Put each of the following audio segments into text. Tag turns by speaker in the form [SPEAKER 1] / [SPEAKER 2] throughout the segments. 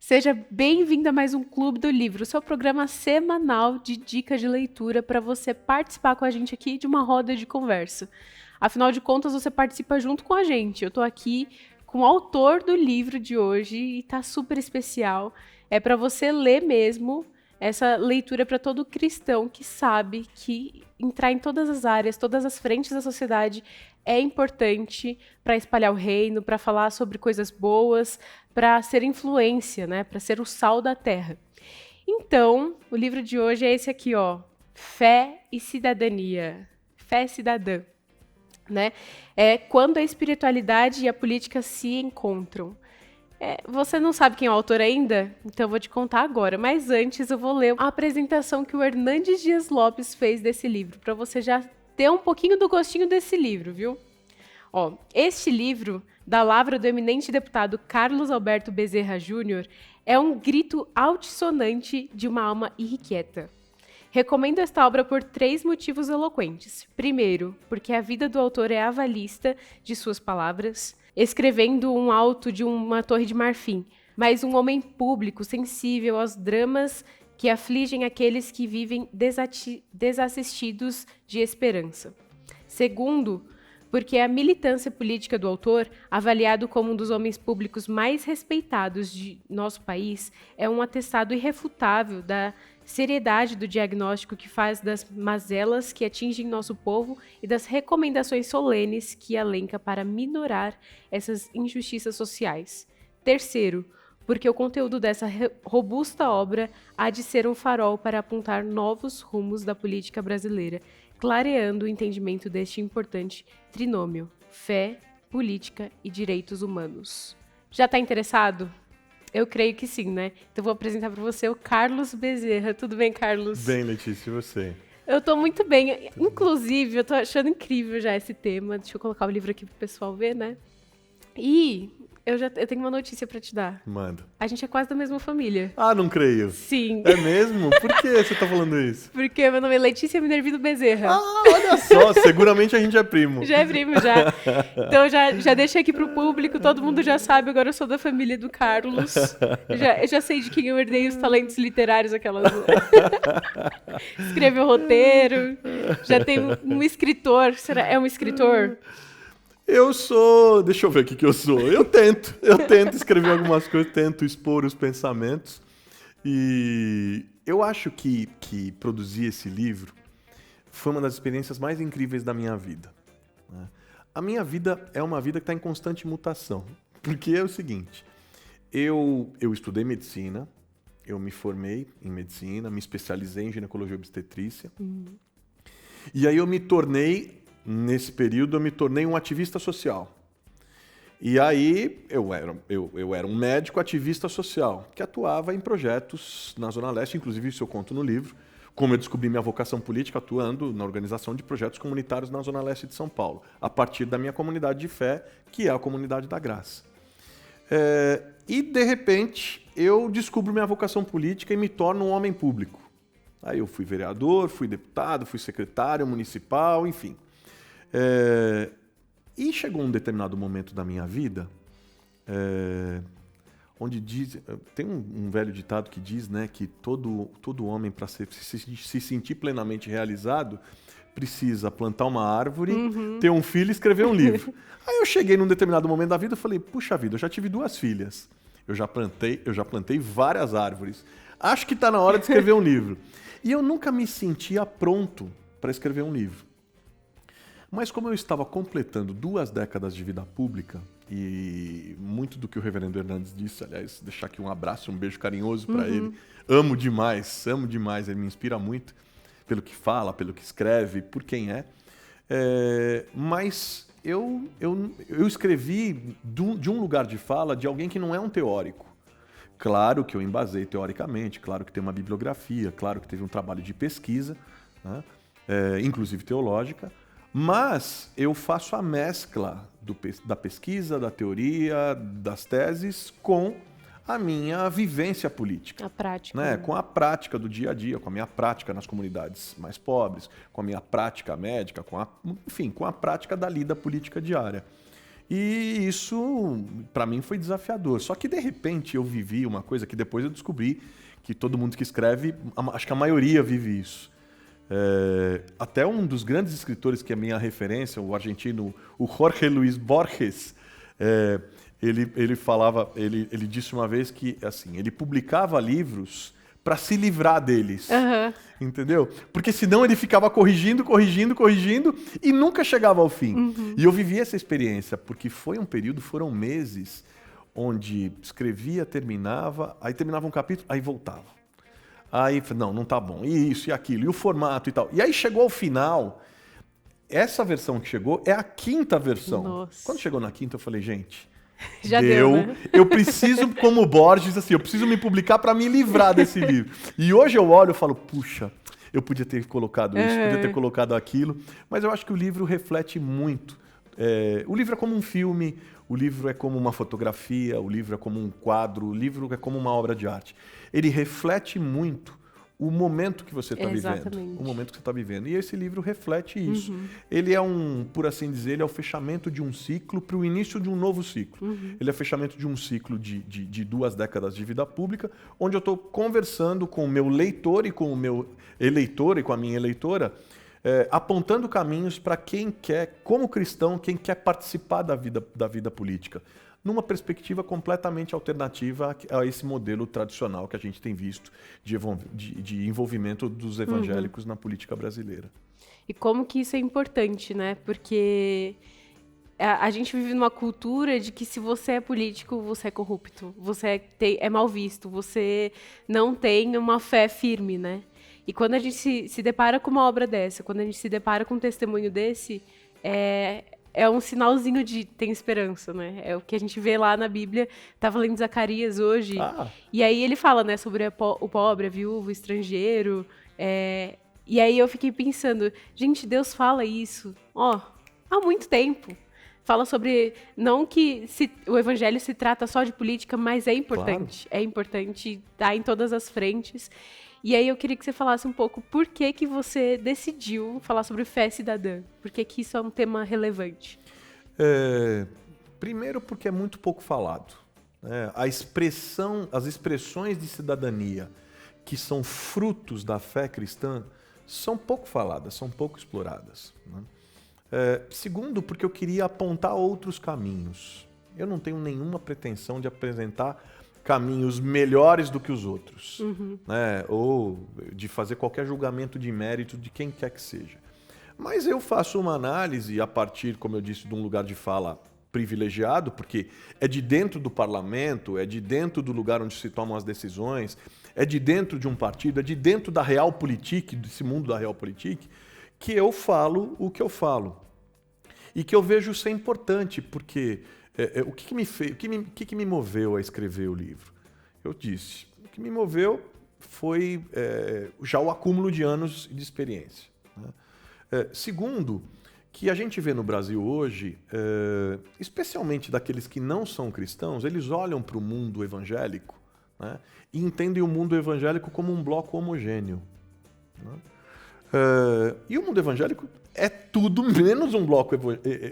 [SPEAKER 1] Seja bem-vindo a mais um Clube do Livro, seu programa semanal de dicas de leitura para você participar com a gente aqui de uma roda de conversa. Afinal de contas, você participa junto com a gente. Eu estou aqui com o autor do livro de hoje e está super especial. É para você ler mesmo. Essa leitura para todo cristão que sabe que entrar em todas as áreas, todas as frentes da sociedade é importante para espalhar o reino, para falar sobre coisas boas, para ser influência, né? Para ser o sal da terra. Então, o livro de hoje é esse aqui, ó, Fé e Cidadania, Fé Cidadã, né? É quando a espiritualidade e a política se encontram. Você não sabe quem é o autor ainda? Então eu vou te contar agora. Mas antes eu vou ler a apresentação que o Hernandes Dias Lopes fez desse livro, para você já ter um pouquinho do gostinho desse livro, viu? Ó, este livro, da lavra do eminente deputado Carlos Alberto Bezerra Júnior, é um grito altissonante de uma alma irrequieta. Recomendo esta obra por 3 motivos eloquentes. Primeiro, porque a vida do autor é avalista de suas palavras, escrevendo um alto de uma torre de marfim, mas um homem público, sensível aos dramas que afligem aqueles que vivem desassistidos de esperança. Segundo, porque a militância política do autor, avaliado como um dos homens públicos mais respeitados de nosso país, é um atestado irrefutável da seriedade do diagnóstico que faz das mazelas que atingem nosso povo e das recomendações solenes que elenca para minorar essas injustiças sociais. Terceiro, porque o conteúdo dessa robusta obra há de ser um farol para apontar novos rumos da política brasileira, clareando o entendimento deste importante trinômio: fé, política e direitos humanos. Já está interessado? Eu creio que sim, né? Então vou apresentar para você o Carlos Bezerra. Tudo bem, Carlos?
[SPEAKER 2] Bem, Letícia, e você?
[SPEAKER 1] Eu tô muito bem. Inclusive, eu tô achando incrível já esse tema. Deixa eu colocar o livro aqui pro pessoal ver, né? E eu tenho uma notícia para te dar.
[SPEAKER 2] Manda.
[SPEAKER 1] A gente é quase da mesma família.
[SPEAKER 2] Ah, não creio.
[SPEAKER 1] Sim.
[SPEAKER 2] É mesmo? Por que você tá falando isso?
[SPEAKER 1] Porque meu nome é Letícia Minervino Bezerra.
[SPEAKER 2] Ah, olha só, seguramente a gente é primo.
[SPEAKER 1] Já é primo, já. Então já deixei aqui pro público, todo mundo já sabe, agora eu sou da família do Carlos. Eu já sei de quem eu herdei os talentos literários, aquelas... Escreveu roteiro, já tem um escritor, é um escritor?
[SPEAKER 2] Eu sou... Deixa eu ver o que eu sou. Eu tento escrever algumas coisas, tento expor os pensamentos. E eu acho que produzir esse livro foi uma das experiências mais incríveis da minha vida, né? A minha vida é uma vida que está em constante mutação. Porque é o seguinte, eu estudei medicina, eu me formei em medicina, me especializei em ginecologia e obstetrícia. E aí nesse período, eu me tornei um ativista social. E aí, eu era um médico ativista social, que atuava em projetos na Zona Leste, inclusive isso eu conto no livro, como eu descobri minha vocação política atuando na organização de projetos comunitários na Zona Leste de São Paulo, a partir da minha comunidade de fé, que é a Comunidade da Graça. E, de repente, eu descubro minha vocação política e me torno um homem público. Aí eu fui vereador, fui deputado, fui secretário municipal, enfim. E chegou um determinado momento da minha vida, onde tem um velho ditado que diz, né, que todo homem, para se sentir plenamente realizado, precisa plantar uma árvore, ter um filho e escrever um livro. Aí eu cheguei num determinado momento da vida e falei, puxa vida, eu já tive 2 filhas, eu já plantei várias árvores, acho que está na hora de escrever um livro. E eu nunca me sentia pronto para escrever um livro. Mas como eu estava completando 2 décadas de vida pública, e muito do que o reverendo Hernandes disse, aliás, deixar aqui um abraço, um beijo carinhoso para ele, amo demais, ele me inspira muito pelo que fala, pelo que escreve, por quem é. Mas eu escrevi de um lugar de fala de alguém que não é um teórico. Claro que eu embasei teoricamente, claro que tem uma bibliografia, claro que teve um trabalho de pesquisa, né? Inclusive teológica, mas eu faço a mescla da pesquisa, da teoria, das teses com a minha vivência política.
[SPEAKER 1] A prática.
[SPEAKER 2] Né? Com a prática do dia a dia, com a minha prática nas comunidades mais pobres, com a minha prática médica, enfim, com a prática da lida política diária. E isso, para mim, foi desafiador. Só que, de repente, eu vivi uma coisa que depois eu descobri que todo mundo que escreve, acho que a maioria vive isso. Até um dos grandes escritores que é minha referência, o argentino, o Jorge Luis Borges, ele disse uma vez que assim, ele publicava livros para se livrar deles, entendeu? Porque senão ele ficava corrigindo e nunca chegava ao fim. E eu vivi essa experiência, porque foram meses onde escrevia, terminava, aí terminava um capítulo, aí voltava. Aí, não tá bom, e isso, e aquilo, e o formato e tal. E aí chegou ao final, essa versão que chegou é a 5ª versão.
[SPEAKER 1] Nossa.
[SPEAKER 2] Quando chegou na 5ª, eu falei, gente,
[SPEAKER 1] já deu, né?
[SPEAKER 2] Eu preciso, como Borges, assim, eu preciso me publicar para me livrar desse livro. E hoje eu olho e falo, puxa, eu podia ter colocado isso, podia ter colocado aquilo, mas eu acho que o livro reflete muito. O livro é como um filme, o livro é como uma fotografia, o livro é como um quadro, o livro é como uma obra de arte. Ele reflete muito o momento que você está vivendo. O momento que você está vivendo. E esse livro reflete isso. Ele é por assim dizer, ele é o fechamento de um ciclo para o início de um novo ciclo. Ele é o fechamento de um ciclo de 2 décadas de vida pública, onde eu estou conversando com o meu leitor e com o meu eleitor e com a minha eleitora, apontando caminhos para quem quer, como cristão, quem quer participar da vida política, numa perspectiva completamente alternativa a esse modelo tradicional que a gente tem visto de envolvimento dos evangélicos na política brasileira.
[SPEAKER 1] E como que isso é importante, né? Porque a gente vive numa cultura de que se você é político, você é corrupto, você é mal visto, você não tem uma fé firme, né? E quando a gente se depara com uma obra dessa, quando a gente se depara com um testemunho desse, é um sinalzinho de tem esperança, né? É o que a gente vê lá na Bíblia. Estava lendo Zacarias hoje, e aí ele fala, né, sobre o pobre, a viúva, o estrangeiro. E aí eu fiquei pensando, gente, Deus fala isso, há muito tempo. Fala sobre, não que o evangelho se trata só de política, mas é importante. Claro. É importante, tá em todas as frentes. E aí eu queria que você falasse um pouco por que você decidiu falar sobre fé cidadã. Por que isso é um tema relevante?
[SPEAKER 2] Primeiro porque é muito pouco falado. As expressões de cidadania que são frutos da fé cristã são pouco faladas, são pouco exploradas. Segundo, porque eu queria apontar outros caminhos. Eu não tenho nenhuma pretensão de apresentar caminhos melhores do que os outros, ou de fazer qualquer julgamento de mérito de quem quer que seja. Mas eu faço uma análise a partir, como eu disse, de um lugar de fala privilegiado, porque é de dentro do parlamento, é de dentro do lugar onde se tomam as decisões, é de dentro de um partido, é de dentro da realpolitik, desse mundo da realpolitik, que eu falo o que eu falo. E que eu vejo ser importante, porque o que me moveu a escrever o livro? Eu disse, o que me moveu foi já o acúmulo de anos de experiência. Segundo, que a gente vê no Brasil hoje, especialmente daqueles que não são cristãos, eles olham para o mundo evangélico, né, e entendem o mundo evangélico como um bloco homogêneo. E o mundo evangélico é tudo menos um bloco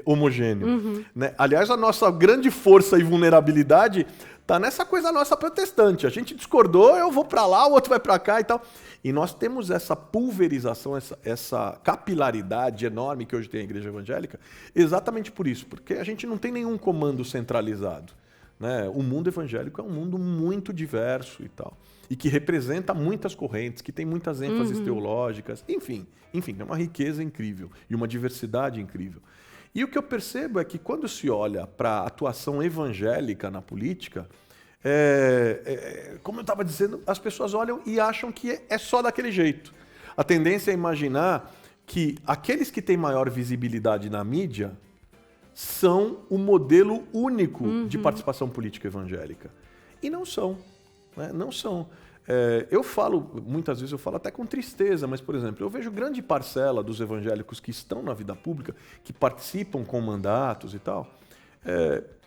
[SPEAKER 2] homogêneo. Né? Aliás, a nossa grande força e vulnerabilidade está nessa coisa nossa protestante. A gente discordou, eu vou para lá, o outro vai para cá e tal. E nós temos essa pulverização, essa capilaridade enorme que hoje tem a igreja evangélica, exatamente por isso, porque a gente não tem nenhum comando centralizado. Né? O mundo evangélico é um mundo muito diverso e tal. E que representa muitas correntes, que tem muitas ênfases teológicas, enfim, é uma riqueza incrível e uma diversidade incrível. E o que eu percebo é que quando se olha para a atuação evangélica na política, como eu estava dizendo, as pessoas olham e acham que é só daquele jeito. A tendência é imaginar que aqueles que têm maior visibilidade na mídia são o modelo único de participação política evangélica. E não são. Né? Não são. Muitas vezes eu falo até com tristeza, mas, por exemplo, eu vejo grande parcela dos evangélicos que estão na vida pública, que participam com mandatos e tal,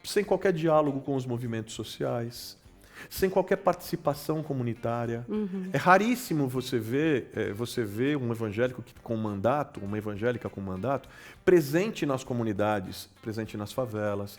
[SPEAKER 2] sem qualquer diálogo com os movimentos sociais, sem qualquer participação comunitária. É raríssimo você ver um evangélico com mandato, uma evangélica com mandato, presente nas comunidades, presente nas favelas,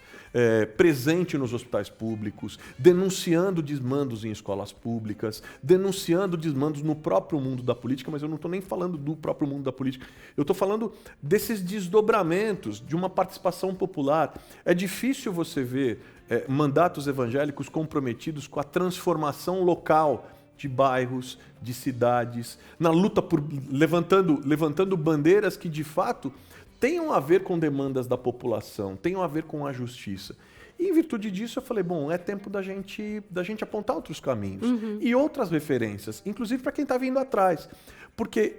[SPEAKER 2] presente nos hospitais públicos, denunciando desmandos em escolas públicas, denunciando desmandos no próprio mundo da política, mas eu não estou nem falando do próprio mundo da política, eu estou falando desses desdobramentos de uma participação popular. É difícil você ver mandatos evangélicos comprometidos com a transformação local de bairros, de cidades, na luta por levantando bandeiras que de fato tenham a ver com demandas da população, tenham a ver com a justiça. E em virtude disso eu falei, bom, é tempo da gente apontar outros caminhos e outras referências, inclusive para quem está vindo atrás. Porque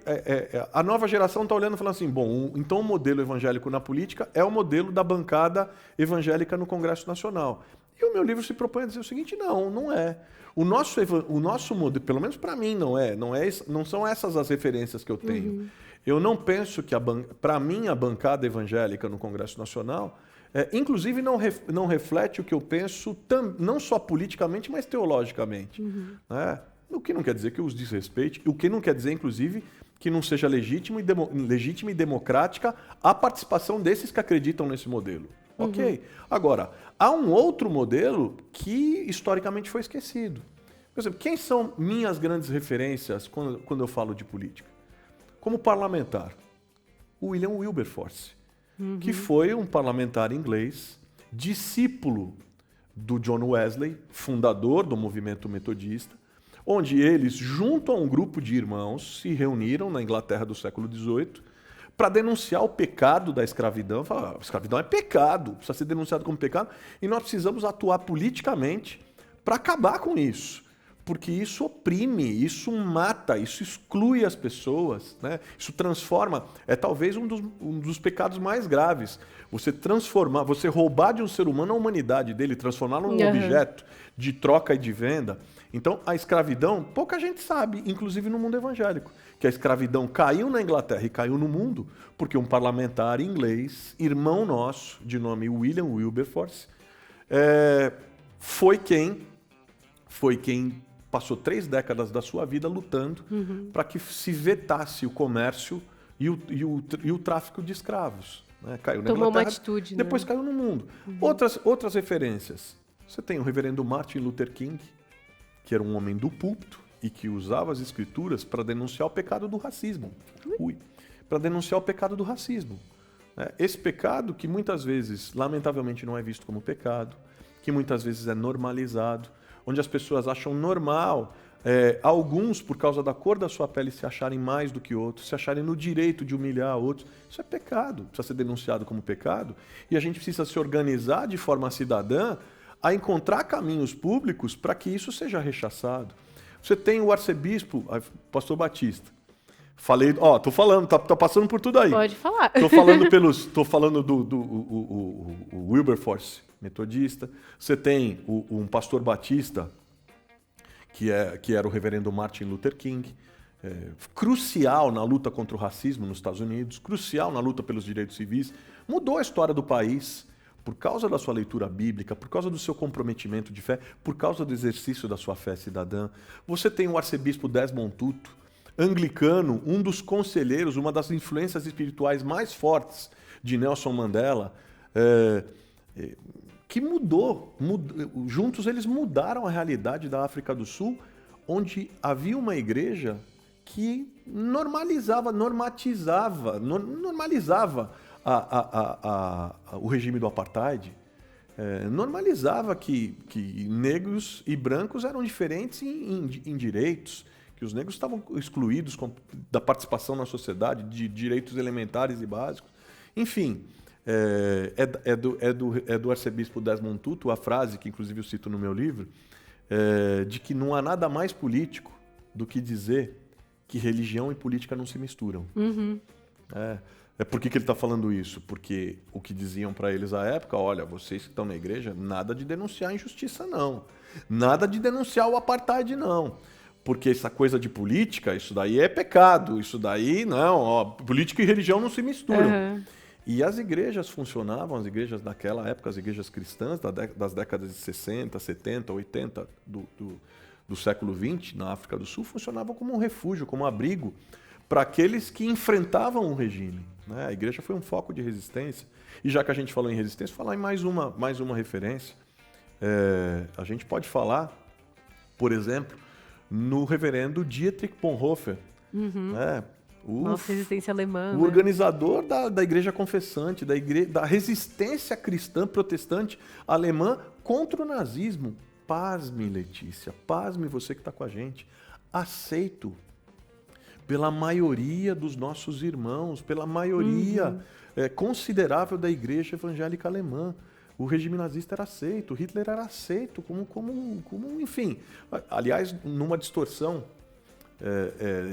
[SPEAKER 2] a nova geração está olhando e falando assim, bom, então o modelo evangélico na política é o modelo da bancada evangélica no Congresso Nacional. E o meu livro se propõe a dizer o seguinte, não é. O nosso modelo, pelo menos para mim, não são essas as referências que eu tenho. Eu não penso que, para mim, a bancada evangélica no Congresso Nacional, inclusive, não reflete o que eu penso, não só politicamente, mas teologicamente. Né? O que não quer dizer que eu os desrespeite, o que não quer dizer, inclusive, que não seja legítima e democrática a participação desses que acreditam nesse modelo. Ok. Agora, há um outro modelo que historicamente foi esquecido. Por exemplo, quem são minhas grandes referências quando eu falo de política? Como parlamentar, o William Wilberforce, que foi um parlamentar inglês, discípulo do John Wesley, fundador do movimento metodista, onde eles, junto a um grupo de irmãos, se reuniram na Inglaterra do século XVIII para denunciar o pecado da escravidão. Falaram, a escravidão é pecado, precisa ser denunciado como pecado, e nós precisamos atuar politicamente para acabar com isso. Porque isso oprime, isso mata, isso exclui as pessoas, né? Isso transforma, talvez um dos pecados mais graves. Você roubar de um ser humano a humanidade dele, transformá-lo num objeto de troca e de venda. Então, a escravidão, pouca gente sabe, inclusive no mundo evangélico, que a escravidão caiu na Inglaterra e caiu no mundo porque um parlamentar inglês, irmão nosso, de nome William Wilberforce, foi quem passou 3 décadas da sua vida lutando para que se vetasse o comércio e o tráfico de escravos. Né? Caiu na
[SPEAKER 1] Tomou
[SPEAKER 2] Inglaterra,
[SPEAKER 1] uma atitude.
[SPEAKER 2] depois caiu no mundo. Outras referências. Você tem o reverendo Martin Luther King, que era um homem do púlpito e que usava as escrituras para denunciar o pecado do racismo. Para denunciar o pecado do racismo. Esse pecado que muitas vezes, lamentavelmente, não é visto como pecado, que muitas vezes é normalizado, onde as pessoas acham normal, alguns, por causa da cor da sua pele, se acharem mais do que outros, se acharem no direito de humilhar outros. Isso é pecado, precisa ser denunciado como pecado, e a gente precisa se organizar de forma cidadã a encontrar caminhos públicos para que isso seja rechaçado. Você tem o arcebispo, pastor Batista. Falei, tô falando, tá passando por tudo aí.
[SPEAKER 1] Pode falar.
[SPEAKER 2] Tô falando do Wilberforce, metodista. Você tem um pastor batista, que era o reverendo Martin Luther King, crucial na luta contra o racismo nos Estados Unidos, crucial na luta pelos direitos civis, mudou a história do país por causa da sua leitura bíblica, por causa do seu comprometimento de fé, por causa do exercício da sua fé cidadã. Você tem o arcebispo Desmond Tutu, anglicano, um dos conselheiros, uma das influências espirituais mais fortes de Nelson Mandela, que mudou. Juntos eles mudaram a realidade da África do Sul, onde havia uma igreja que normalizava o regime do apartheid, normalizava que negros e brancos eram diferentes em direitos, que os negros estavam excluídos da participação na sociedade, de direitos elementares e básicos. Enfim, do arcebispo Desmond Tutu a frase, que inclusive eu cito no meu livro, de que não há nada mais político do que dizer que religião e política não se misturam. Por que ele está falando isso? Porque o que diziam para eles à época, olha, vocês que estão na igreja, nada de denunciar a injustiça, não. Nada de denunciar o apartheid, não. Porque essa coisa de política, isso daí é pecado. Isso daí, não. Política e religião não se misturam. E as igrejas funcionavam, as igrejas daquela época, as igrejas cristãs das décadas de 60, 70, 80 do século XX, na África do Sul, funcionavam como um refúgio, como um abrigo para aqueles que enfrentavam o regime, né? A igreja foi um foco de resistência. E já que a gente falou em resistência, falar em mais uma referência. A gente pode falar, por exemplo, no reverendo Dietrich Bonhoeffer, né?
[SPEAKER 1] Nossa, resistência alemã.
[SPEAKER 2] O organizador da igreja confessante, da resistência cristã protestante alemã contra o nazismo. Pasme, Letícia, pasme você que está com a gente. Aceito pela maioria dos nossos irmãos, pela maioria considerável da igreja evangélica alemã. O regime nazista era aceito, Hitler era aceito como enfim. Aliás, numa distorção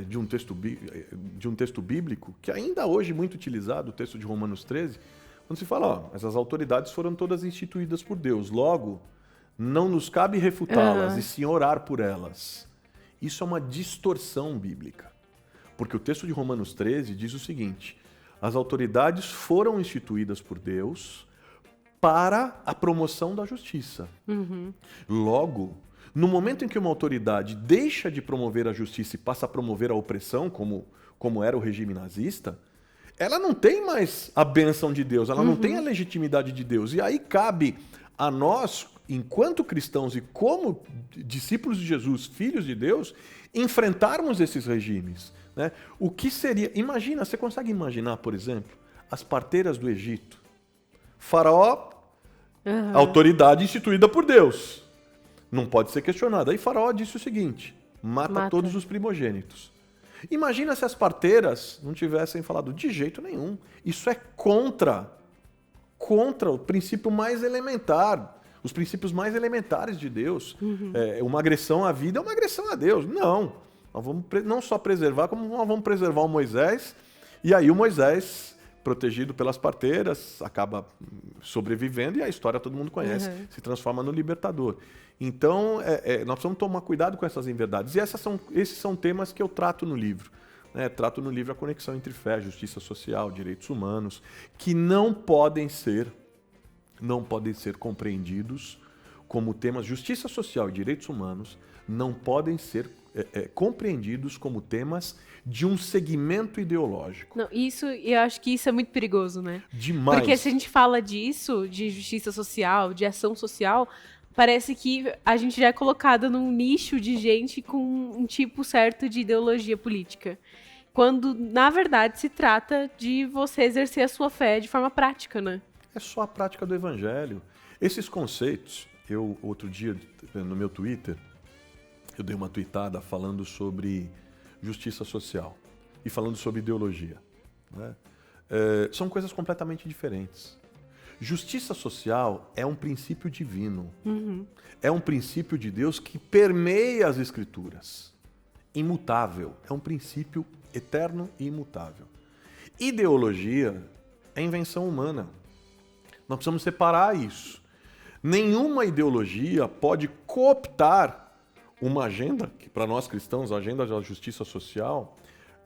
[SPEAKER 2] de um texto bíblico, que ainda hoje é muito utilizado, o texto de Romanos 13, quando se fala, essas autoridades foram todas instituídas por Deus, logo, não nos cabe refutá-las e sim orar por elas. Isso é uma distorção bíblica, porque o texto de Romanos 13 diz o seguinte: as autoridades foram instituídas por Deus para a promoção da justiça. Logo, no momento em que uma autoridade deixa de promover a justiça e passa a promover a opressão, como era o regime nazista, ela não tem mais a bênção de Deus, ela não tem a legitimidade de Deus. E aí cabe a nós, enquanto cristãos e como discípulos de Jesus, filhos de Deus, enfrentarmos esses regimes, né? O que seria... Imagina, você consegue imaginar, por exemplo, as parteiras do Egito? Faraó, autoridade instituída por Deus, não pode ser questionada. Aí Faraó disse o seguinte: mata todos os primogênitos. Imagina se as parteiras não tivessem falado de jeito nenhum. Isso é contra o princípio mais elementar, os princípios mais elementares de Deus. Uma agressão à vida é uma agressão a Deus. Não. Nós vamos não só preservar, como nós vamos preservar o Moisés. E aí o Moisés, protegido pelas parteiras, acaba sobrevivendo e a história todo mundo conhece, se transforma no libertador. Então, nós precisamos tomar cuidado com essas inverdades. E esses são temas que eu trato no livro. Trato no livro a conexão entre fé, justiça social, direitos humanos, que não podem ser compreendidos como temas. Justiça social e direitos humanos não podem ser compreendidos como temas de um segmento ideológico.
[SPEAKER 1] Não, eu acho que isso é muito perigoso, né?
[SPEAKER 2] Demais.
[SPEAKER 1] Porque se a gente fala disso, de justiça social, de ação social, parece que a gente já é colocada num nicho de gente com um tipo certo de ideologia política. Quando, na verdade, se trata de você exercer a sua fé de forma prática, né?
[SPEAKER 2] É só a prática do evangelho. Esses conceitos, outro dia, no meu Twitter, eu dei uma tweetada falando sobre justiça social e falando sobre ideologia, né? São coisas completamente diferentes. Justiça social é um princípio divino. É um princípio de Deus que permeia as Escrituras. Imutável. É um princípio eterno e imutável. Ideologia é invenção humana. Nós precisamos separar isso. Nenhuma ideologia pode cooptar uma agenda, que para nós cristãos, a agenda da justiça social,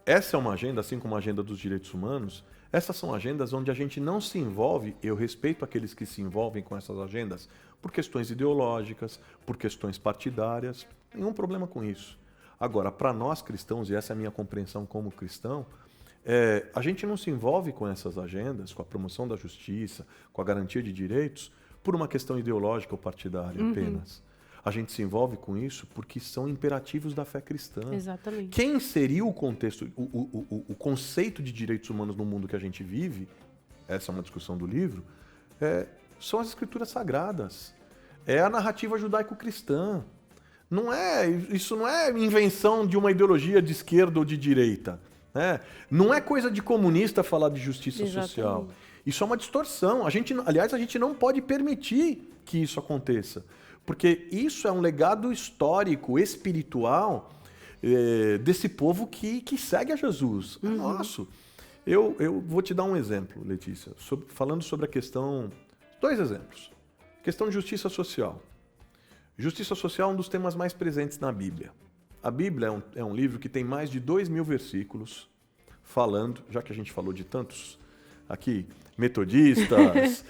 [SPEAKER 2] essa é uma agenda, assim como a agenda dos direitos humanos, essas são agendas onde a gente não se envolve, eu respeito aqueles que se envolvem com essas agendas, por questões ideológicas, por questões partidárias, nenhum problema com isso. Agora, para nós cristãos, e essa é a minha compreensão como cristão, a gente não se envolve com essas agendas, com a promoção da justiça, com a garantia de direitos, por uma questão ideológica ou partidária apenas. A gente se envolve com isso porque são imperativos da fé cristã.
[SPEAKER 1] Exatamente.
[SPEAKER 2] Quem inseriu o contexto, o conceito de direitos humanos no mundo que a gente vive, essa é uma discussão do livro, são as escrituras sagradas. É a narrativa judaico-cristã. Isso não é invenção de uma ideologia de esquerda ou de direita. Não é coisa de comunista falar de justiça social. Isso é uma distorção. Aliás, a gente não pode permitir que isso aconteça. Porque isso é um legado histórico, espiritual, desse povo que segue a Jesus. É nosso. Eu vou te dar um exemplo, Letícia, falando sobre a questão... 2 exemplos. Questão de justiça social. Justiça social é um dos temas mais presentes na Bíblia. A Bíblia é um livro que tem mais de 2.000 versículos falando, já que a gente falou de tantos aqui, metodistas,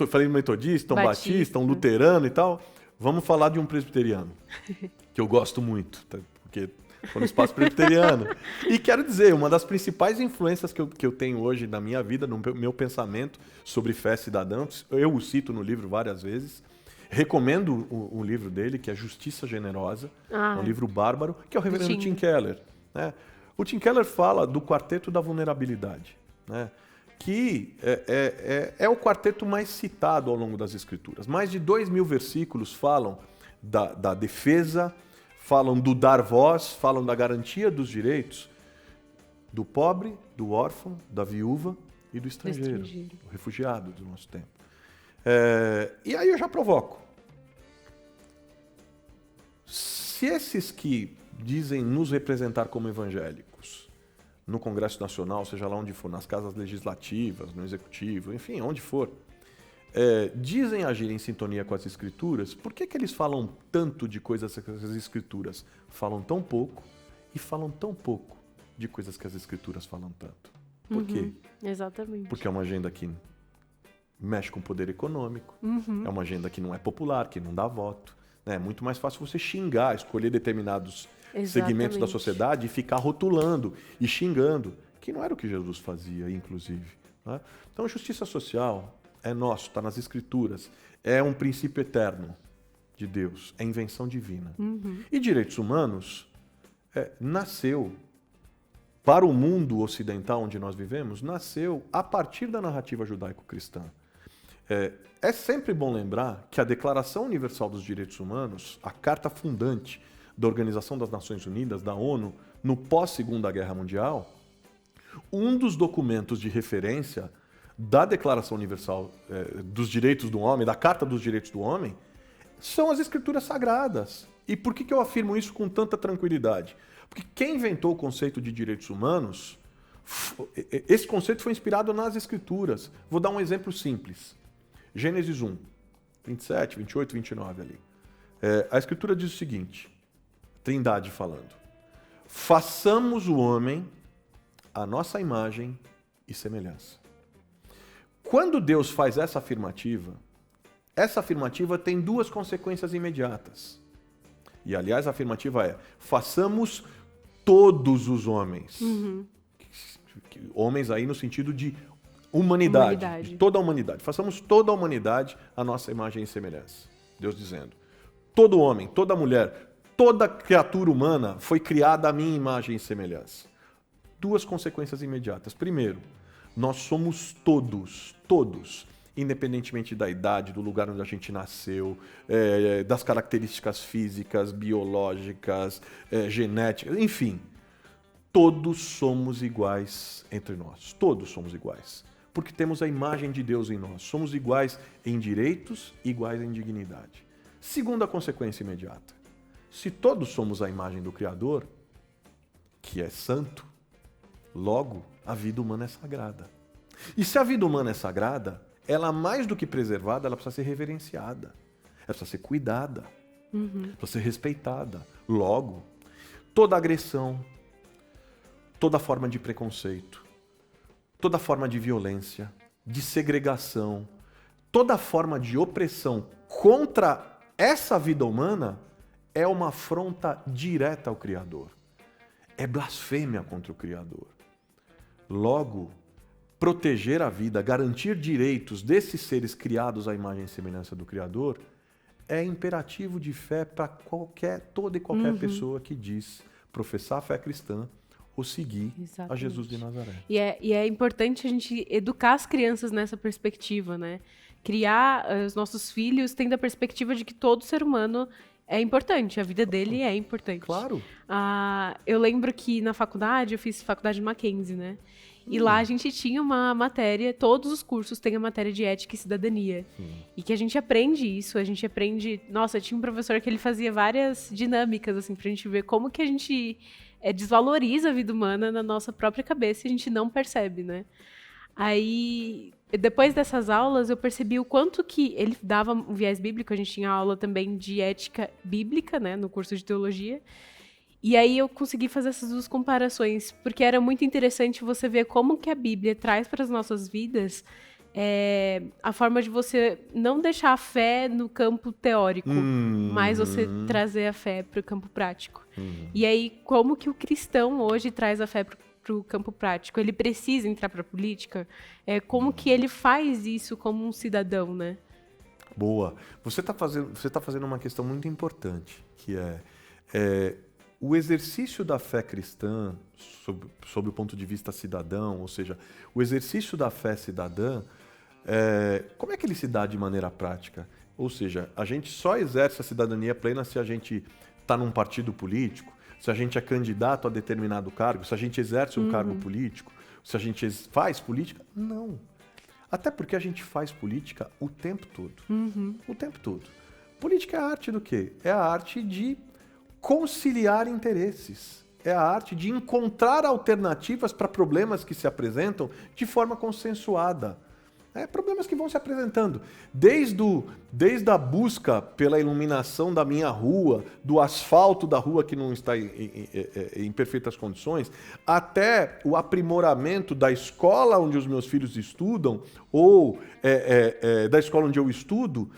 [SPEAKER 2] falei metodista, um batista, um luterano e tal. Vamos falar de um presbiteriano, que eu gosto muito, tá? Porque foi no espaço presbiteriano. E quero dizer, uma das principais influências que eu tenho hoje na minha vida, no meu pensamento sobre fé cidadã, eu o cito no livro várias vezes, recomendo o livro dele, que é Justiça Generosa, é um livro bárbaro, que é o reverendo Tim Keller, né? O Tim Keller fala do quarteto da vulnerabilidade, né? Que é o quarteto mais citado ao longo das Escrituras. Mais de 2.000 versículos falam da defesa, falam do dar voz, falam da garantia dos direitos do pobre, do órfão, da viúva e do estrangeiro, do refugiado do nosso tempo. E aí eu já provoco. Se esses que dizem nos representar como evangélicos, no Congresso Nacional, seja lá onde for, nas casas legislativas, no Executivo, enfim, onde for, dizem agir em sintonia com as Escrituras, por que eles falam tanto de coisas que as Escrituras falam tão pouco e falam tão pouco de coisas que as Escrituras falam tanto? Por quê?
[SPEAKER 1] Exatamente.
[SPEAKER 2] Porque é uma agenda que mexe com o poder econômico, é uma agenda que não é popular, que não dá voto. É muito mais fácil você xingar, escolher determinados segmentos da sociedade e ficar rotulando e xingando, que não era o que Jesus fazia, inclusive, né? Então, a justiça social é nosso, está nas Escrituras, é um princípio eterno de Deus, é invenção divina. E direitos humanos nasceu, para o mundo ocidental onde nós vivemos, nasceu a partir da narrativa judaico-cristã. É sempre bom lembrar que a Declaração Universal dos Direitos Humanos, a carta fundante da Organização das Nações Unidas, da ONU, no pós-Segunda Guerra Mundial, um dos documentos de referência da Declaração Universal dos Direitos do Homem, da Carta dos Direitos do Homem, são as Escrituras Sagradas. E por que eu afirmo isso com tanta tranquilidade? Porque quem inventou o conceito de direitos humanos, esse conceito foi inspirado nas Escrituras. Vou dar um exemplo simples. Gênesis 1, 27, 28, 29 ali. A Escritura diz o seguinte, Trindade falando: façamos o homem à nossa imagem e semelhança. Quando Deus faz essa afirmativa tem duas consequências imediatas. E, aliás, a afirmativa é: façamos todos os homens. Homens aí no sentido de humanidade. De toda a humanidade. Façamos toda a humanidade à nossa imagem e semelhança. Deus dizendo: todo homem, toda mulher, toda criatura humana foi criada à minha imagem e semelhança. Duas consequências imediatas. Primeiro, nós somos todos, independentemente da idade, do lugar onde a gente nasceu, das características físicas, biológicas, genéticas, enfim, todos somos iguais entre nós. Todos somos iguais. Porque temos a imagem de Deus em nós. Somos iguais em direitos, iguais em dignidade. Segunda consequência imediata. Se todos somos a imagem do Criador, que é santo, logo a vida humana é sagrada. E se a vida humana é sagrada, ela, mais do que preservada, ela precisa ser reverenciada. Ela precisa ser cuidada. Precisa ser respeitada. Logo, toda agressão, toda forma de preconceito, toda forma de violência, de segregação, toda forma de opressão contra essa vida humana é uma afronta direta ao Criador. É blasfêmia contra o Criador. Logo, proteger a vida, garantir direitos desses seres criados à imagem e semelhança do Criador é imperativo de fé para toda e qualquer pessoa que diz professar a fé cristã ou seguir a Jesus de Nazaré.
[SPEAKER 1] E é importante a gente educar as crianças nessa perspectiva, né? Criar os nossos filhos tendo a perspectiva de que todo ser humano é importante, a vida dele é importante.
[SPEAKER 2] Claro.
[SPEAKER 1] Eu lembro que na faculdade, eu fiz faculdade de Mackenzie, né? E lá a gente tinha uma matéria, todos os cursos têm a matéria de ética e cidadania. E que a gente aprende isso, a gente aprende... Nossa, tinha um professor que ele fazia várias dinâmicas, assim, pra gente ver como que a gente desvaloriza a vida humana na nossa própria cabeça e a gente não percebe, né? Aí, depois dessas aulas, eu percebi o quanto que ele dava um viés bíblico. A gente tinha aula também de ética bíblica, né, no curso de teologia. E aí eu consegui fazer essas duas comparações, porque era muito interessante você ver como que a Bíblia traz para as nossas vidas a forma de você não deixar a fé no campo teórico, mas você trazer a fé para o campo prático. E aí, como que o cristão hoje traz a fé para o campo prático? Ele precisa entrar para a política? Como que ele faz isso como um cidadão, né?
[SPEAKER 2] Boa. Você tá fazendo uma questão muito importante, que é o exercício da fé cristã, sob o ponto de vista cidadão, ou seja, o exercício da fé cidadã, como é que ele se dá de maneira prática? Ou seja, a gente só exerce a cidadania plena se a gente está num partido político, se a gente é candidato a determinado cargo, se a gente exerce um cargo político, se a gente faz política? Não. Até porque a gente faz política o tempo todo. O tempo todo. Política é a arte do quê? É a arte de conciliar interesses. É a arte de encontrar alternativas para problemas que se apresentam de forma consensuada. Problemas que vão se apresentando. Desde a busca pela iluminação da minha rua, do asfalto da rua que não está em perfeitas condições, até o aprimoramento da escola onde os meus filhos estudam, ou da escola onde eu estudo,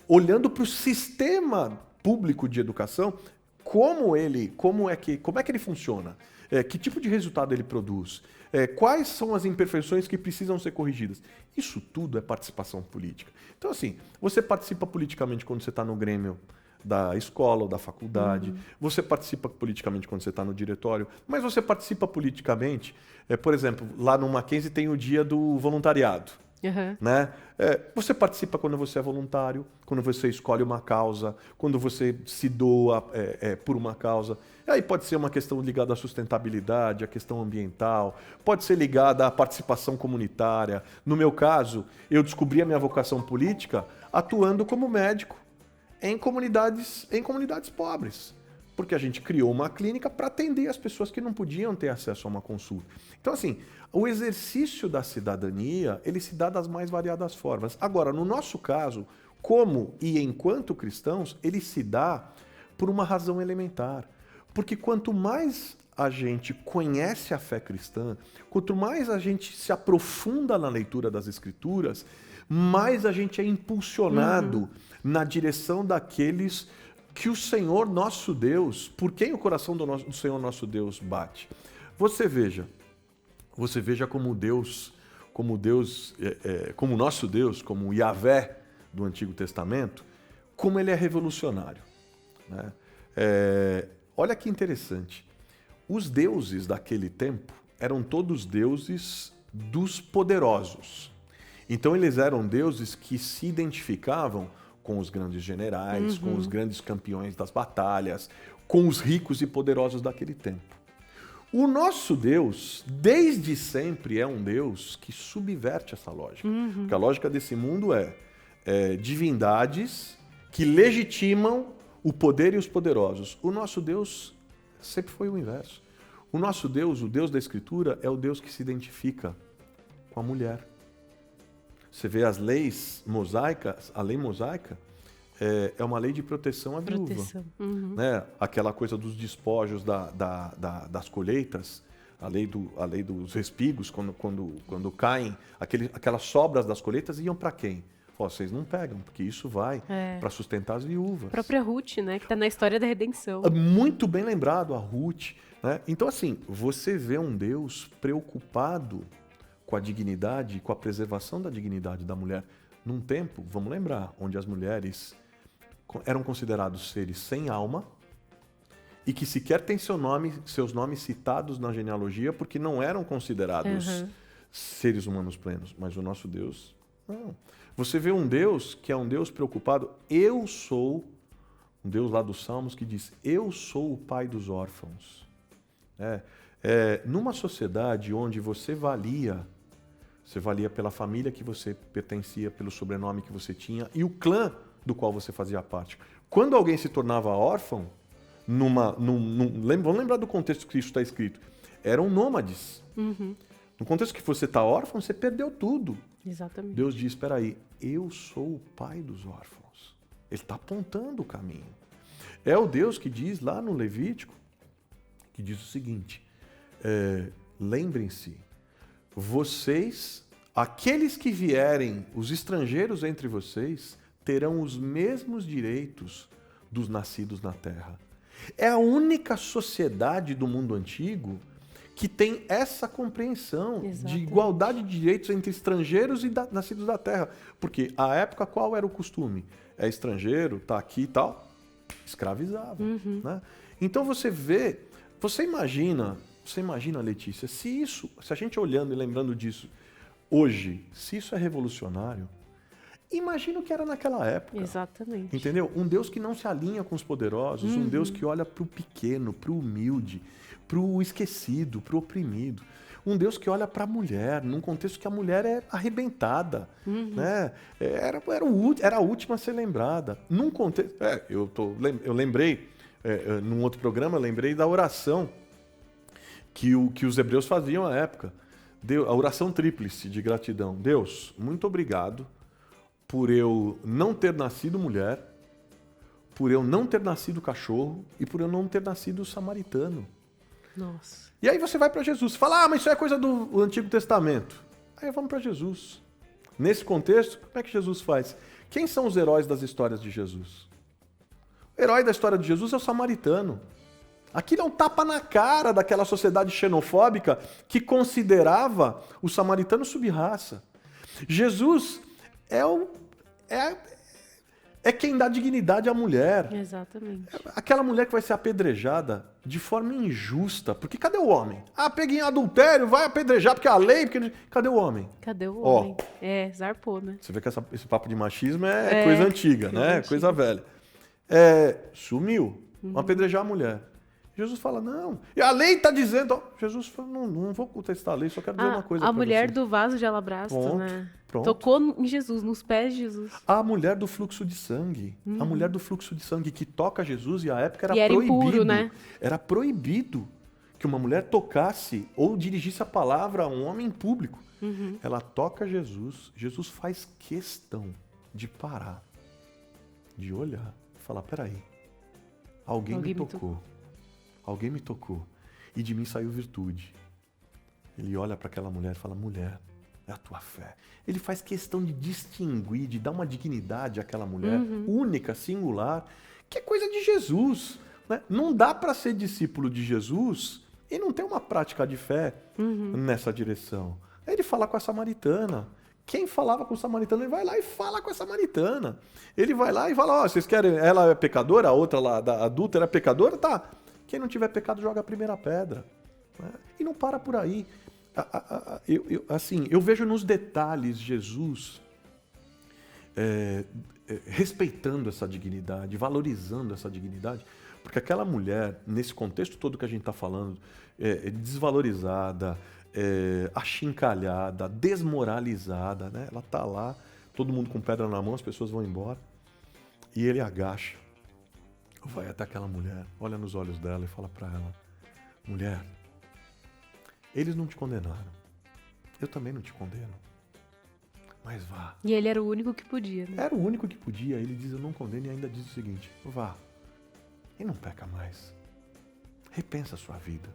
[SPEAKER 2] olhando para o sistema público de educação, como é que ele funciona? Que tipo de resultado ele produz? Quais são as imperfeições que precisam ser corrigidas? Isso tudo é participação política. Então, assim, você participa politicamente quando você está no grêmio da escola ou da faculdade, você participa politicamente quando você está no diretório, mas você participa politicamente, por exemplo, lá no Mackenzie tem o dia do voluntariado. Né? Você participa quando você é voluntário, quando você escolhe uma causa, quando você se doa por uma causa. Aí pode ser uma questão ligada à sustentabilidade, à questão ambiental, pode ser ligada à participação comunitária. No meu caso, eu descobri a minha vocação política atuando como médico em comunidades pobres. Porque a gente criou uma clínica para atender as pessoas que não podiam ter acesso a uma consulta. Então, assim, o exercício da cidadania, ele se dá das mais variadas formas. Agora, no nosso caso, como e enquanto cristãos, ele se dá por uma razão elementar. Porque quanto mais a gente conhece a fé cristã, quanto mais a gente se aprofunda na leitura das Escrituras, mais a gente é impulsionado na direção daqueles que o Senhor nosso Deus, por quem o coração do Senhor nosso Deus bate. Você veja como como nosso Deus, como o Yahvé do Antigo Testamento, como ele é revolucionário. Né? Olha que interessante. Os deuses daquele tempo eram todos deuses dos poderosos. Então eles eram deuses que se identificavam com os grandes generais, com os grandes campeões das batalhas, com os ricos e poderosos daquele tempo. O nosso Deus, desde sempre, é um Deus que subverte essa lógica. Porque a lógica desse mundo é divindades que legitimam o poder e os poderosos. O nosso Deus sempre foi o inverso. O nosso Deus, o Deus da Escritura, é o Deus que se identifica com a mulher. Você vê as leis mosaicas, a lei mosaica é uma lei de proteção à viúva. Né? Aquela coisa dos despojos das colheitas, a lei dos respigos, quando caem, aquelas sobras das colheitas iam para quem? Vocês não pegam, porque isso vai para sustentar as viúvas.
[SPEAKER 1] A própria Ruth, né, que está na história da redenção.
[SPEAKER 2] Muito bem lembrado, a Ruth. Né? Então, assim, você vê um Deus preocupado com a dignidade, com a preservação da dignidade da mulher, num tempo, vamos lembrar, onde as mulheres eram considerados seres sem alma e que sequer têm seus nomes citados na genealogia porque não eram considerados seres humanos plenos. Mas o nosso Deus, não. Você vê um Deus que é um Deus preocupado. Eu sou, um Deus lá dos Salmos que diz, eu sou o pai dos órfãos. Numa sociedade onde você valia pela família que você pertencia, pelo sobrenome que você tinha e o clã do qual você fazia parte. Quando alguém se tornava órfão, vamos lembrar do contexto que isso está escrito, eram nômades. No contexto que você está órfão, você perdeu tudo.
[SPEAKER 1] Exatamente.
[SPEAKER 2] Deus diz, espera aí, eu sou o pai dos órfãos. Ele está apontando o caminho. É o Deus que diz lá no Levítico, que diz o seguinte, lembrem-se, vocês, aqueles que vierem, os estrangeiros entre vocês, terão os mesmos direitos dos nascidos na terra. É a única sociedade do mundo antigo que tem essa compreensão de igualdade de direitos entre estrangeiros e nascidos da terra. Porque a época, qual era o costume? É estrangeiro, tá aqui e tal, escravizava. Né? Então você vê, você imagina, Letícia, se a gente olhando e lembrando disso hoje, se isso é revolucionário, imagina o que era naquela época.
[SPEAKER 1] Exatamente.
[SPEAKER 2] Entendeu? Um Deus que não se alinha com os poderosos, um Deus que olha para o pequeno, para o humilde, para o esquecido, para o oprimido. Um Deus que olha para a mulher, num contexto que a mulher é arrebentada. Né? Era a última a ser lembrada. Num contexto. Eu lembrei, num outro programa, eu lembrei da oração que os hebreus faziam à época. A oração tríplice de gratidão. Deus, muito obrigado por eu não ter nascido mulher, por eu não ter nascido cachorro e por eu não ter nascido samaritano.
[SPEAKER 1] Nossa.
[SPEAKER 2] E aí você vai para Jesus, fala, mas isso é coisa do Antigo Testamento. Aí vamos para Jesus. Nesse contexto, como é que Jesus faz? Quem são os heróis das histórias de Jesus? O herói da história de Jesus é o samaritano. Aquilo é um tapa na cara daquela sociedade xenofóbica que considerava o samaritano sub-raça. Jesus é quem dá dignidade à mulher.
[SPEAKER 1] Exatamente.
[SPEAKER 2] Aquela mulher que vai ser apedrejada de forma injusta. Porque cadê o homem? Peguei em adultério, vai apedrejar porque a lei... Cadê o homem?
[SPEAKER 1] Cadê o homem? Zarpou, né?
[SPEAKER 2] Você vê que esse papo de machismo é coisa antiga, né?
[SPEAKER 1] Antiga.
[SPEAKER 2] Coisa velha. Sumiu. Vamos apedrejar a mulher. Jesus fala, não. E a lei está dizendo... Jesus fala, não vou contestar a lei, só quero dizer uma coisa
[SPEAKER 1] a
[SPEAKER 2] pra
[SPEAKER 1] mulher
[SPEAKER 2] você.
[SPEAKER 1] do vaso de alabastro,
[SPEAKER 2] Pronto,
[SPEAKER 1] né?
[SPEAKER 2] pronto.
[SPEAKER 1] Tocou em Jesus, nos pés de Jesus.
[SPEAKER 2] A mulher do fluxo de sangue. A mulher do fluxo de sangue que toca Jesus e à época era
[SPEAKER 1] era
[SPEAKER 2] proibido.
[SPEAKER 1] impuro, né?
[SPEAKER 2] Era proibido que uma mulher tocasse ou dirigisse a palavra a um homem em público. Ela toca Jesus. Jesus faz questão de parar, de olhar e falar, peraí, alguém me tocou. Alguém me tocou. E de mim saiu virtude. Ele olha para aquela mulher e fala, mulher, é a tua fé. Ele faz questão de distinguir, de dar uma dignidade àquela mulher única, singular, que é coisa de Jesus. Né? Não dá para ser discípulo de Jesus e não ter uma prática de fé nessa direção. Ele fala com a samaritana. Quem falava com o samaritano, ele vai lá e fala com a samaritana. Ele vai lá e fala, vocês querem, ela é pecadora, a outra lá, da adúltera é pecadora? Tá. Quem não tiver pecado, joga a primeira pedra. Né? E não para por aí. Eu vejo nos detalhes Jesus respeitando essa dignidade, valorizando essa dignidade, porque aquela mulher, nesse contexto todo que a gente está falando, desvalorizada, achincalhada, desmoralizada, né? Ela está lá, todo mundo com pedra na mão, as pessoas vão embora, e ele agacha, vai até aquela mulher, olha nos olhos dela e fala para ela, mulher, eles não te condenaram, eu também não te condeno, mas vá.
[SPEAKER 1] E ele era o único que podia, né?
[SPEAKER 2] Era o único que podia, ele diz, eu não condeno, e ainda diz o seguinte, vá, e não peca mais, repensa a sua vida.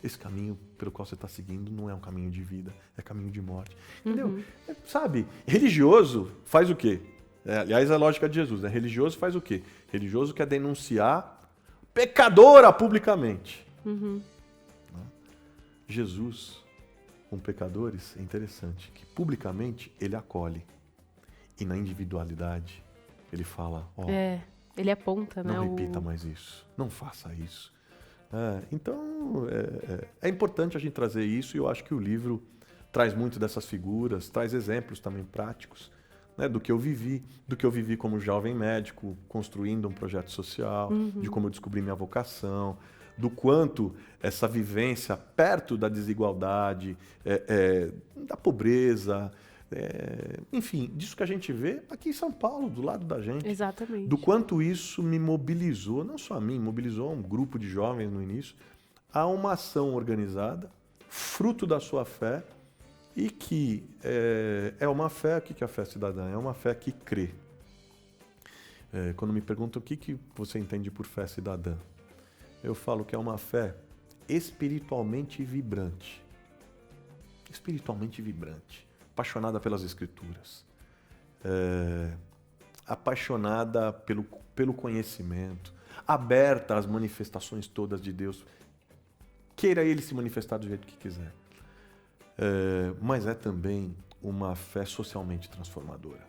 [SPEAKER 2] Esse caminho pelo qual você está seguindo não é um caminho de vida, é caminho de morte. Entendeu? Sabe, religioso faz o quê? Aliás, a lógica de Jesus, né? Religioso faz o quê? Religioso quer denunciar pecadora publicamente. Jesus, com pecadores, é interessante, que publicamente ele acolhe. E na individualidade, ele fala,
[SPEAKER 1] ele aponta, né?
[SPEAKER 2] Não repita mais isso, não faça isso. Então, é importante a gente trazer isso, e eu acho que o livro traz muito dessas figuras, traz exemplos também práticos, né, do que eu vivi como jovem médico, construindo um projeto social, de como eu descobri minha vocação, do quanto essa vivência perto da desigualdade, da pobreza, enfim, disso que a gente vê aqui em São Paulo, do lado da gente.
[SPEAKER 1] Exatamente.
[SPEAKER 2] Do quanto isso me mobilizou, não só a mim, mobilizou um grupo de jovens no início, a uma ação organizada, fruto da sua fé, e que é uma fé, o que é a fé cidadã? É uma fé que crê. Quando me perguntam o que você entende por fé cidadã, eu falo que é uma fé espiritualmente vibrante. Espiritualmente vibrante. Apaixonada pelas Escrituras. Apaixonada pelo conhecimento. Aberta às manifestações todas de Deus. Queira Ele se manifestar do jeito que quiser. Mas é também uma fé socialmente transformadora.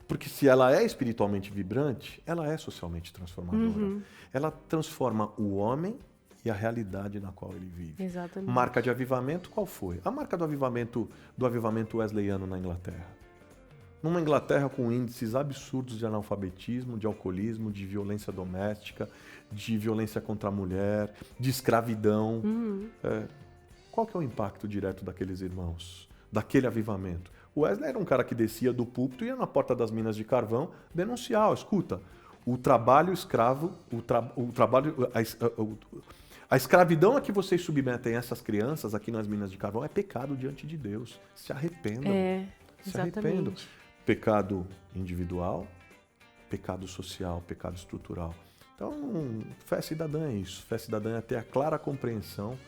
[SPEAKER 2] Porque se ela é espiritualmente vibrante, ela é socialmente transformadora. Ela transforma o homem e a realidade na qual ele vive.
[SPEAKER 1] Exatamente.
[SPEAKER 2] Marca de avivamento, qual foi? A marca do avivamento wesleyano na Inglaterra. Numa Inglaterra com índices absurdos de analfabetismo, de alcoolismo, de violência doméstica, de violência contra a mulher, de escravidão. Qual que é o impacto direto daqueles irmãos? Daquele avivamento? O Wesley era um cara que descia do púlpito e ia na porta das minas de carvão denunciar, escuta, o trabalho escravo, a escravidão a que vocês submetem essas crianças aqui nas minas de carvão é pecado diante de Deus. Se arrependam. Se arrependam. Pecado individual, pecado social, pecado estrutural. Então, fé cidadã é isso. Fé cidadã é ter a clara compreensão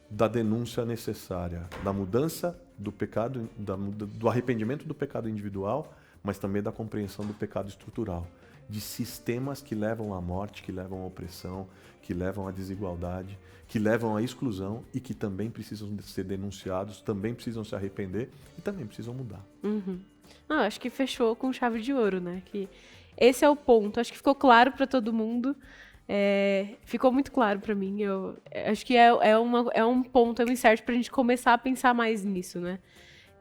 [SPEAKER 2] da denúncia necessária, da mudança do pecado, do arrependimento do pecado individual, mas também da compreensão do pecado estrutural, de sistemas que levam à morte, que levam à opressão, que levam à desigualdade, que levam à exclusão e que também precisam ser denunciados, também precisam se arrepender e também precisam mudar.
[SPEAKER 1] Não, acho que fechou com chave de ouro, né? Que esse é o ponto. Acho que ficou claro para todo mundo. Ficou muito claro para mim. Eu acho que é um ponto, é um insight pra gente começar a pensar mais nisso, né?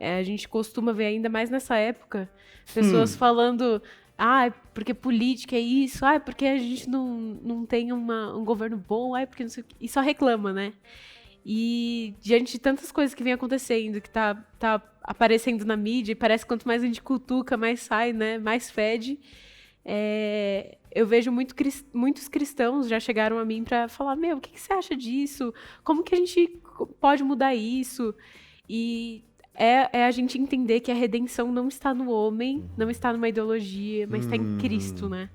[SPEAKER 1] A gente costuma ver, ainda mais nessa época, pessoas falando, porque política é isso, porque a gente não tem um governo bom, porque não sei o quê. E só reclama, né? E diante de tantas coisas que vem acontecendo, que tá aparecendo na mídia, e parece que quanto mais a gente cutuca, mais sai, né? Mais fede. Eu vejo muitos cristãos já chegaram a mim para falar, o que você acha disso? Como que a gente pode mudar isso? E a gente entender que a redenção não está no homem, não está numa ideologia, mas está em Cristo, né?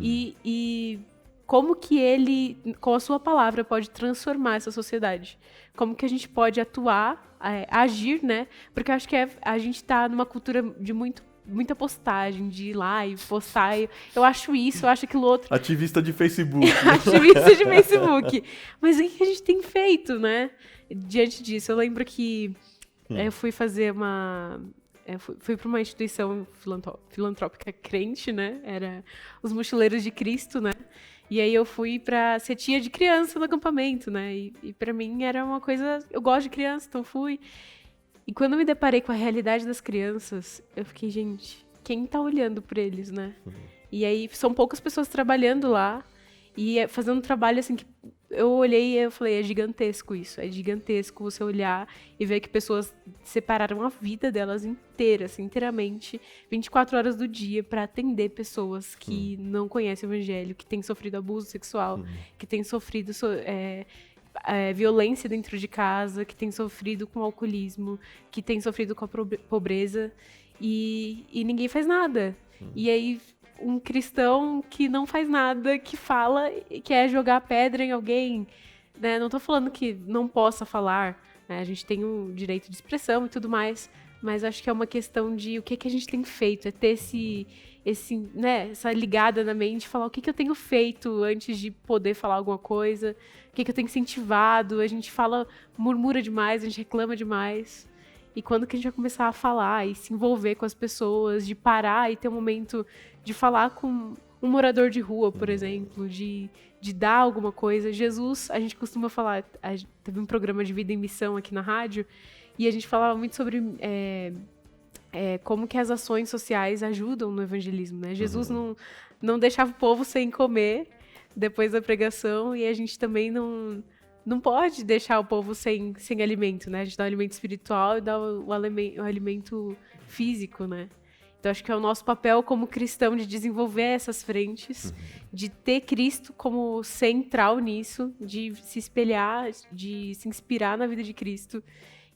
[SPEAKER 1] E como que ele, com a sua palavra, pode transformar essa sociedade? Como que a gente pode atuar, agir, né? Porque eu acho que a gente está numa cultura de muita postagem, de ir lá e postar. Eu acho isso, eu acho aquilo outro.
[SPEAKER 2] Ativista de Facebook.
[SPEAKER 1] Ativista de Facebook. Mas o que a gente tem feito, né? Diante disso, eu lembro que eu fui fazer fui para uma instituição filantrópica crente, né? Era os Mochileiros de Cristo, né? E aí eu fui pra ser tia de criança no acampamento, né? E pra mim era uma coisa... Eu gosto de criança, então fui... E quando eu me deparei com a realidade das crianças, eu fiquei, gente, quem tá olhando por eles, né? E aí são poucas pessoas trabalhando lá e fazendo um trabalho assim que eu olhei e eu falei, é gigantesco isso. É gigantesco você olhar e ver que pessoas separaram a vida delas inteira, assim, inteiramente, 24 horas do dia para atender pessoas que não conhecem o evangelho, que têm sofrido abuso sexual, que têm sofrido... violência dentro de casa, que tem sofrido com alcoolismo, que tem sofrido com a pobreza e ninguém faz nada. E aí um cristão que não faz nada, que fala, que é jogar pedra em alguém, né? Não tô falando que não possa falar, né? A gente tem o direito de expressão e tudo mais, mas acho que é uma questão de o que a gente tem feito, é ter essa ligada na mente, falar o que eu tenho feito antes de poder falar alguma coisa, o que eu tenho incentivado. A gente murmura demais, a gente reclama demais. E quando que a gente vai começar a falar e se envolver com as pessoas, de parar e ter um momento de falar com um morador de rua, por exemplo, de dar alguma coisa. Jesus, a gente costuma falar, teve um programa de Vida em Missão aqui na rádio, e a gente falava muito sobre... como que as ações sociais ajudam no evangelismo, né? Jesus não deixava o povo sem comer depois da pregação, e a gente também não pode deixar o povo sem alimento, né? A gente dá o alimento espiritual e dá o alimento físico, né? Então, acho que é o nosso papel como cristão de desenvolver essas frentes, de ter Cristo como central nisso, de se espelhar, de se inspirar na vida de Cristo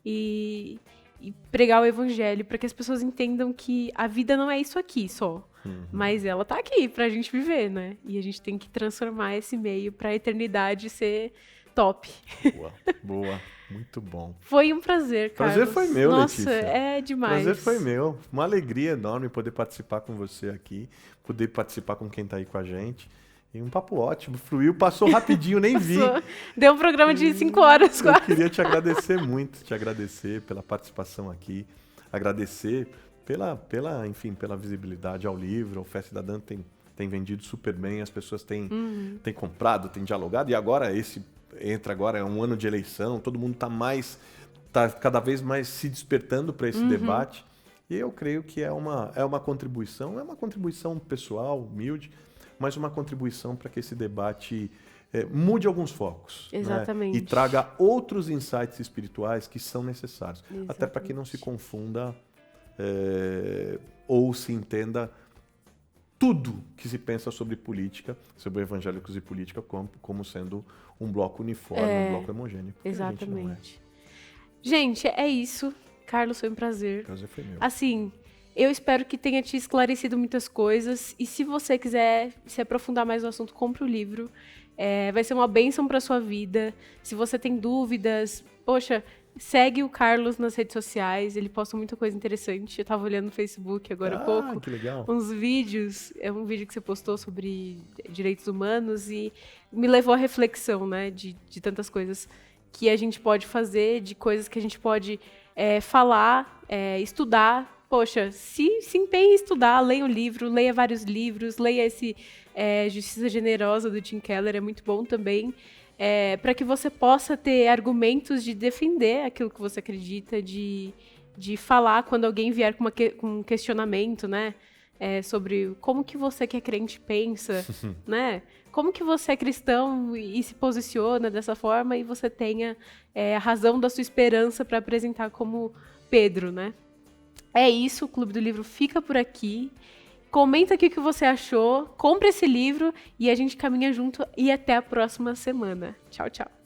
[SPEAKER 1] e e pregar o evangelho para que as pessoas entendam que a vida não é isso aqui só. Mas ela tá aqui pra gente viver, né? E a gente tem que transformar esse meio pra eternidade ser top.
[SPEAKER 2] Boa. Muito bom.
[SPEAKER 1] Foi um prazer, Carlos.
[SPEAKER 2] Prazer foi meu,
[SPEAKER 1] Nossa,
[SPEAKER 2] Letícia.
[SPEAKER 1] é demais.
[SPEAKER 2] Prazer foi meu. Uma alegria enorme poder participar com você aqui, poder participar com quem tá aí com a gente. E um papo ótimo, fluiu, passou rapidinho, nem vi.
[SPEAKER 1] Deu um programa de 5 horas quase.
[SPEAKER 2] Eu queria te agradecer muito, pela participação aqui, agradecer enfim, pela visibilidade ao livro. O Fé Cidadã tem vendido super bem, as pessoas têm comprado, têm dialogado, e agora é um ano de eleição, todo mundo tá cada vez mais se despertando para esse debate, e eu creio que é uma contribuição pessoal, humilde, mas uma contribuição para que esse debate mude alguns focos.
[SPEAKER 1] Exatamente.
[SPEAKER 2] Né? E traga outros insights espirituais que são necessários.
[SPEAKER 1] Exatamente.
[SPEAKER 2] Até para que não se confunda ou se entenda tudo que se pensa sobre política, sobre evangélicos e política, como sendo um bloco uniforme, um bloco homogêneo.
[SPEAKER 1] Exatamente. Gente, é isso. Carlos, foi um prazer.
[SPEAKER 2] O prazer foi meu.
[SPEAKER 1] Assim, eu espero que tenha te esclarecido muitas coisas. E se você quiser se aprofundar mais no assunto, compre o livro. Vai ser uma bênção para sua vida. Se você tem dúvidas, poxa, segue o Carlos nas redes sociais. Ele posta muita coisa interessante. Eu tava olhando no Facebook agora há pouco.
[SPEAKER 2] Que legal.
[SPEAKER 1] Uns vídeos. É um vídeo que você postou sobre direitos humanos e me levou à reflexão, né? De tantas coisas que a gente pode fazer, de coisas que a gente pode falar, estudar. Poxa, se empenhe em estudar, leia o livro, leia vários livros, leia esse Justiça Generosa do Tim Keller, é muito bom também, para que você possa ter argumentos de defender aquilo que você acredita, de falar quando alguém vier com um questionamento, né? Sobre como que você que é crente pensa, né? Como que você é cristão e se posiciona dessa forma e você tenha a razão da sua esperança para apresentar como Pedro, né? É isso, o Clube do Livro fica por aqui. Comenta aqui o que você achou, compre esse livro e a gente caminha junto e até a próxima semana. Tchau, tchau.